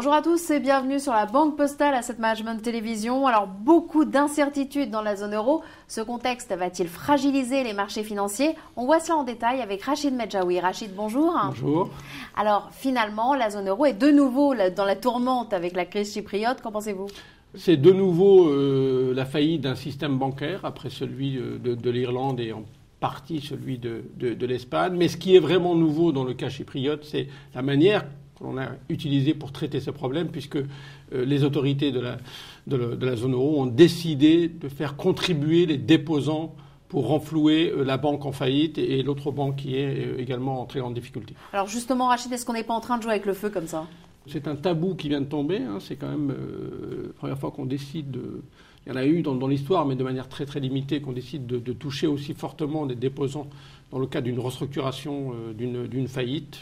Bonjour à tous et bienvenue sur la Banque Postale Asset Management Télévision. Alors beaucoup d'incertitudes dans la zone euro. Ce contexte va-t-il fragiliser les marchés financiers? On voit cela en détail avec Rachid Medjaoui. Rachid, bonjour. Bonjour. Alors finalement, la zone euro est de nouveau dans la tourmente avec la crise chypriote. Qu'en pensez-vous? C'est de nouveau la faillite d'un système bancaire après celui de l'Irlande et en partie celui de l'Espagne. Mais ce qui est vraiment nouveau dans le cas chypriote, c'est la manière qu'on a utilisée pour traiter ce problème, puisque les autorités de la zone euro ont décidé de faire contribuer les déposants pour renflouer la banque en faillite et l'autre banque qui est également en très grande difficulté. Alors justement, Rachid, est-ce qu'on n'est pas en train de jouer avec le feu comme ça? C'est un tabou qui vient de tomber. C'est quand même la première fois qu'on décide il y en a eu dans l'histoire, mais de manière très très limitée, qu'on décide de toucher aussi fortement des déposants dans le cadre d'une restructuration d'une faillite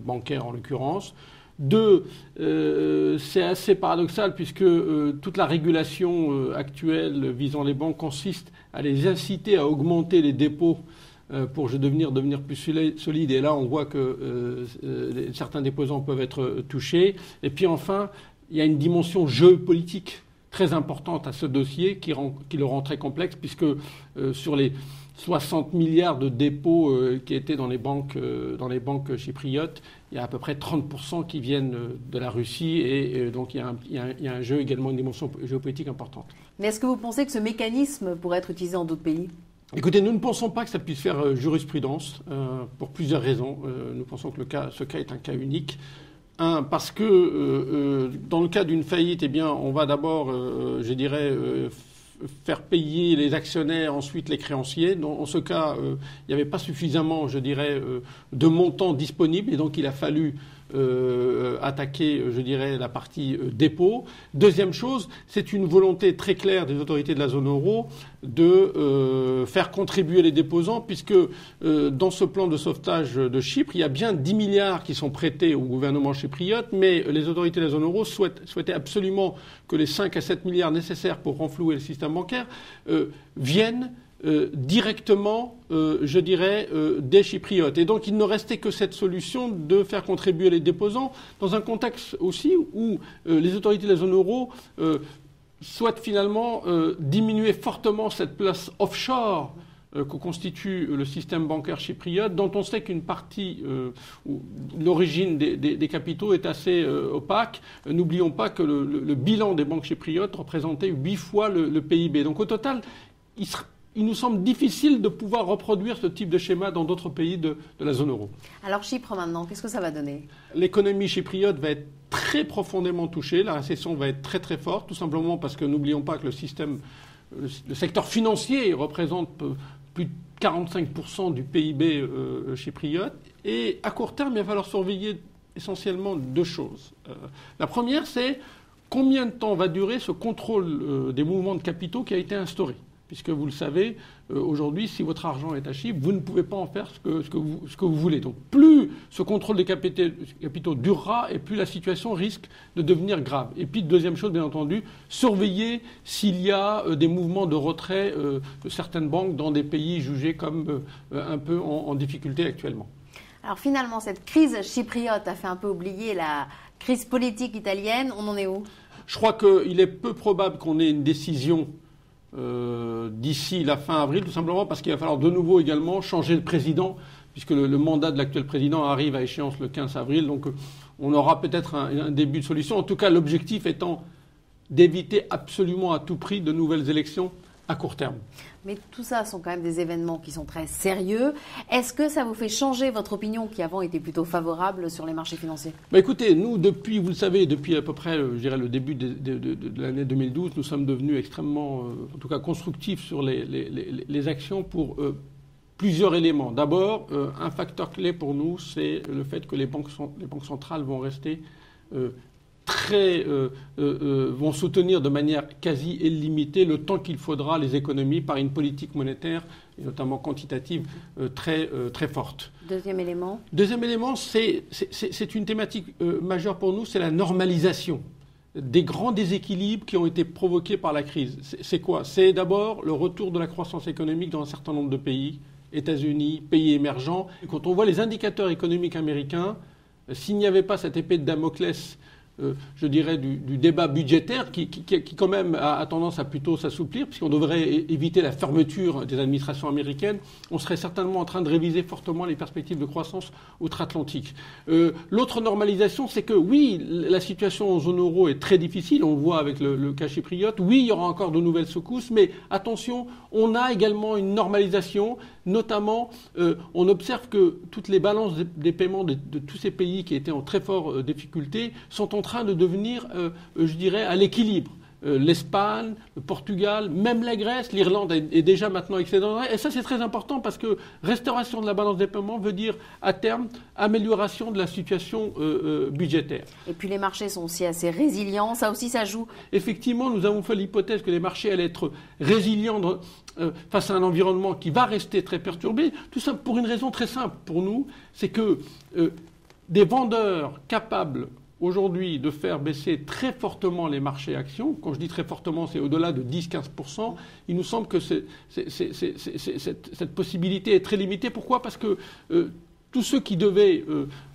bancaire en l'occurrence. Deux, c'est assez paradoxal puisque toute la régulation actuelle visant les banques consiste à les inciter à augmenter les dépôts pour devenir plus solide. Et là, on voit que certains déposants peuvent être touchés. Et puis enfin, il y a une dimension géopolitique très importante à ce dossier qui le rend très complexe, puisque sur les 60 milliards de dépôts qui étaient dans les banques chypriotes, il y a à peu près 30% qui viennent de la Russie. Et donc il y a un jeu également, une dimension géopolitique importante. Mais est-ce que vous pensez que ce mécanisme pourrait être utilisé en d'autres pays ? Écoutez, nous ne pensons pas que ça puisse faire jurisprudence pour plusieurs raisons. Nous pensons que ce cas est un cas unique. Un, parce que dans le cas d'une faillite, eh bien, on va d'abord, faire payer les actionnaires, ensuite les créanciers. Dans ce cas, il n'y avait pas suffisamment, de montants disponibles, et donc il a fallu attaquer, la partie dépôt. Deuxième chose, c'est une volonté très claire des autorités de la zone euro de faire contribuer les déposants, puisque dans ce plan de sauvetage de Chypre, il y a bien 10 milliards qui sont prêtés au gouvernement chypriote, mais les autorités de la zone euro souhaitaient absolument que les 5 à 7 milliards nécessaires pour renflouer le système bancaire viennent directement, des Chypriotes. Et donc, il ne restait que cette solution de faire contribuer les déposants dans un contexte aussi où les autorités de la zone euro souhaitent finalement diminuer fortement cette place offshore que constitue le système bancaire chypriote, dont on sait qu'une partie, l'origine des capitaux est assez opaque. N'oublions pas que le bilan des banques chypriotes représentait 8 fois le PIB. Donc, au total, il nous semble difficile de pouvoir reproduire ce type de schéma dans d'autres pays de la zone euro. Alors Chypre maintenant, qu'est-ce que ça va donner? L'économie chypriote va être très profondément touchée. La récession va être très très forte, tout simplement parce que n'oublions pas que le secteur financier représente plus de 45% du PIB chypriote. Et à court terme, il va falloir surveiller essentiellement deux choses. La première, c'est combien de temps va durer ce contrôle des mouvements de capitaux qui a été instauré. Puisque vous le savez, aujourd'hui, si votre argent est à Chypre, vous ne pouvez pas en faire ce que vous voulez. Donc plus ce contrôle des capitaux durera, et plus la situation risque de devenir grave. Et puis, deuxième chose, bien entendu, surveiller s'il y a des mouvements de retrait de certaines banques dans des pays jugés comme un peu en difficulté actuellement. Alors finalement, cette crise chypriote a fait un peu oublier la crise politique italienne. On en est où? Je crois qu'il est peu probable qu'on ait une décision d'ici la fin avril, tout simplement parce qu'il va falloir de nouveau également changer de président, puisque le mandat de l'actuel président arrive à échéance le 15 avril. Donc on aura peut-être un début de solution. En tout cas, l'objectif étant d'éviter absolument à tout prix de nouvelles élections à court terme. Mais tout ça sont quand même des événements qui sont très sérieux. Est-ce que ça vous fait changer votre opinion qui avant était plutôt favorable sur les marchés financiers? Écoutez, nous, vous le savez, depuis à peu près, le début de l'année 2012, nous sommes devenus extrêmement, en tout cas constructifs sur les actions pour plusieurs éléments. D'abord, un facteur clé pour nous, c'est le fait que les banques centrales vont rester vont soutenir de manière quasi illimitée le temps qu'il faudra les économies par une politique monétaire, et notamment quantitative, très forte. Deuxième élément, c'est une thématique majeure pour nous, c'est la normalisation des grands déséquilibres qui ont été provoqués par la crise. C'est quoi? C'est d'abord le retour de la croissance économique dans un certain nombre de pays, États-Unis, pays émergents. Quand on voit les indicateurs économiques américains, s'il n'y avait pas cette épée de Damoclès je dirais, du débat budgétaire qui quand même a tendance à plutôt s'assouplir, puisqu'on devrait éviter la fermeture des administrations américaines. On serait certainement en train de réviser fortement les perspectives de croissance outre-Atlantique. L'autre normalisation, c'est que oui, la situation en zone euro est très difficile, on le voit avec le cas chypriote. Oui, il y aura encore de nouvelles secousses, mais attention, on a également une normalisation. Notamment, on observe que toutes les balances des paiements de tous ces pays qui étaient en très forte difficulté sont en train de devenir, je dirais, à l'équilibre. L'Espagne, le Portugal, même la Grèce, l'Irlande est déjà maintenant excédentaire. Et ça, c'est très important parce que restauration de la balance des paiements veut dire, à terme, amélioration de la situation budgétaire. Et puis les marchés sont aussi assez résilients, ça aussi, ça joue. Effectivement, nous avons fait l'hypothèse que les marchés allaient être résilients face à un environnement qui va rester très perturbé. Tout ça pour une raison très simple pour nous, c'est que des vendeurs capables aujourd'hui de faire baisser très fortement les marchés actions, quand je dis très fortement, c'est au-delà de 10-15%, il nous semble que cette possibilité est très limitée. Pourquoi ? Parce que tous ceux qui devaient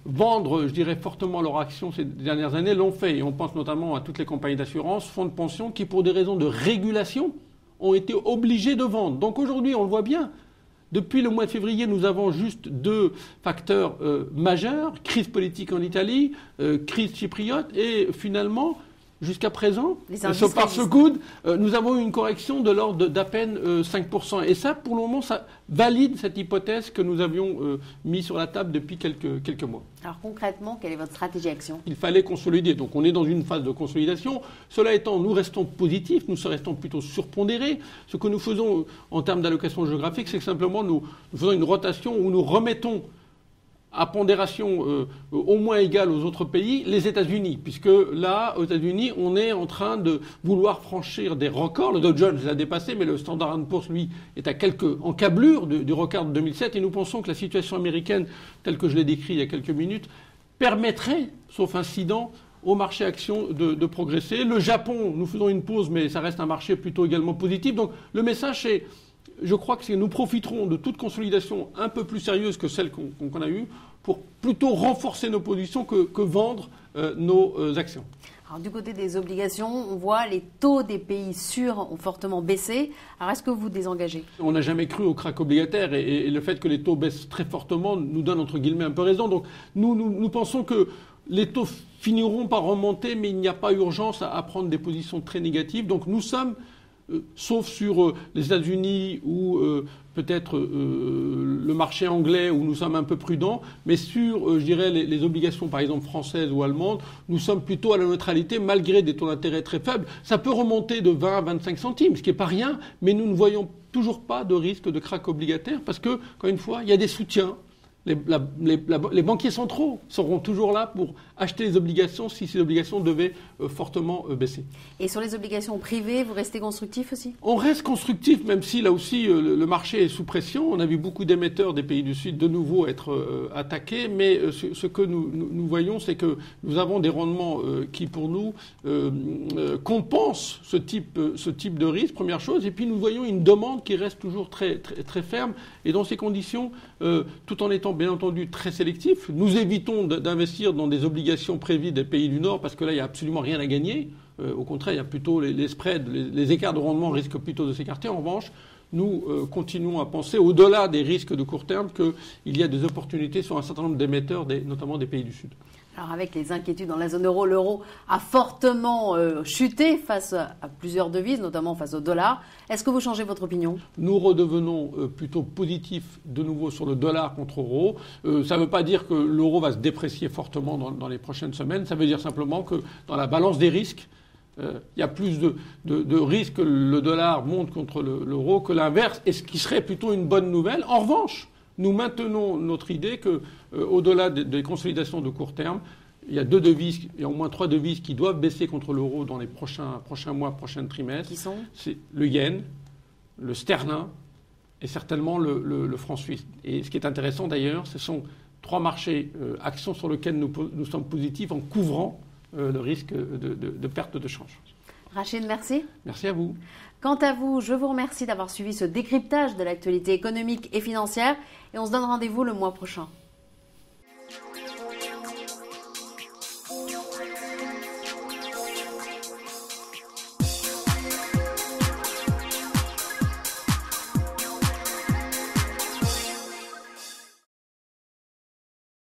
vendre, je dirais, fortement leurs actions ces dernières années l'ont fait. Et on pense notamment à toutes les compagnies d'assurance, fonds de pension, qui pour des raisons de régulation ont été obligés de vendre. Donc aujourd'hui, on le voit bien, depuis le mois de février, nous avons juste deux facteurs majeurs, crise politique en Italie, crise chypriote, et finalement, jusqu'à présent, par ce coude, nous avons eu une correction de l'ordre d'à peine 5%. Et ça, pour le moment, ça valide cette hypothèse que nous avions mise sur la table depuis quelques mois. Alors concrètement, quelle est votre stratégie action ? Il fallait consolider. Donc on est dans une phase de consolidation. Cela étant, nous restons positifs, nous restons plutôt surpondérés. Ce que nous faisons en termes d'allocation géographique, c'est que simplement nous faisons une rotation où nous remettons à pondération au moins égale aux autres pays, les États-Unis, puisque là, aux États-Unis, on est en train de vouloir franchir des records. Le Dow Jones l'a dépassé, mais le Standard & Poor's, lui, est à quelques encablures du record de 2007. Et nous pensons que la situation américaine, telle que je l'ai décrite il y a quelques minutes, permettrait, sauf incident, au marché actions de progresser. Le Japon, nous faisons une pause, mais ça reste un marché plutôt également positif. Donc le message est... Je crois que nous profiterons de toute consolidation un peu plus sérieuse que celle qu'on a eue pour plutôt renforcer nos positions que vendre nos actions. Alors, du côté des obligations, on voit les taux des pays sûrs ont fortement baissé. Alors, est-ce que vous désengagez ? On n'a jamais cru au krach obligataire et le fait que les taux baissent très fortement nous donne entre guillemets un peu raison. Donc nous pensons que les taux finiront par remonter, mais il n'y a pas urgence à prendre des positions très négatives. Donc nous sommes... sauf sur les États-Unis ou peut-être le marché anglais où nous sommes un peu prudents, mais sur, je dirais, les obligations, par exemple, françaises ou allemandes, nous sommes plutôt à la neutralité malgré des taux d'intérêt très faibles. Ça peut remonter de 20 à 25 centimes, ce qui n'est pas rien, mais nous ne voyons toujours pas de risque de krach obligataire parce que, encore une fois, il y a des soutiens. Les banquiers centraux seront toujours là pour acheter les obligations si ces obligations devaient fortement baisser. Et sur les obligations privées, vous restez constructif aussi ? On reste constructif, même si là aussi le marché est sous pression. On a vu beaucoup d'émetteurs des pays du Sud de nouveau être attaqués, mais ce que nous voyons, c'est que nous avons des rendements qui, pour nous, compensent ce type de risque, première chose. Et puis nous voyons une demande qui reste toujours très, très, très ferme. Et dans ces conditions, tout en étant bien entendu très sélectif, nous évitons d'investir dans des obligations prévues des pays du Nord parce que là, il n'y a absolument rien à gagner. Au contraire, il y a plutôt les spreads, les écarts de rendement risquent plutôt de s'écarter. En revanche, nous continuons à penser, au-delà des risques de court terme, qu'il y a des opportunités sur un certain nombre d'émetteurs, notamment des pays du Sud. Alors avec les inquiétudes dans la zone euro, l'euro a fortement chuté face à plusieurs devises, notamment face au dollar. Est-ce que vous changez votre opinion ? Nous redevenons plutôt positifs de nouveau sur le dollar contre euro. Ça ne veut pas dire que l'euro va se déprécier fortement dans les prochaines semaines. Ça veut dire simplement que dans la balance des risques, il y a plus de risques que le dollar monte contre l'euro que l'inverse, et ce qui serait plutôt une bonne nouvelle. En revanche, nous maintenons notre idée qu'au-delà des consolidations de court terme, il y a 2 devises, il y a au moins 3 devises qui doivent baisser contre l'euro dans les prochains mois, prochains trimestres. Qui sont ? C'est le yen, le sterling et certainement le franc suisse. Et ce qui est intéressant d'ailleurs, ce sont 3 marchés actions sur lesquels nous sommes positifs en couvrant le risque de perte de change. Rachid, merci. Merci à vous. Quant à vous, je vous remercie d'avoir suivi ce décryptage de l'actualité économique et financière et on se donne rendez-vous le mois prochain.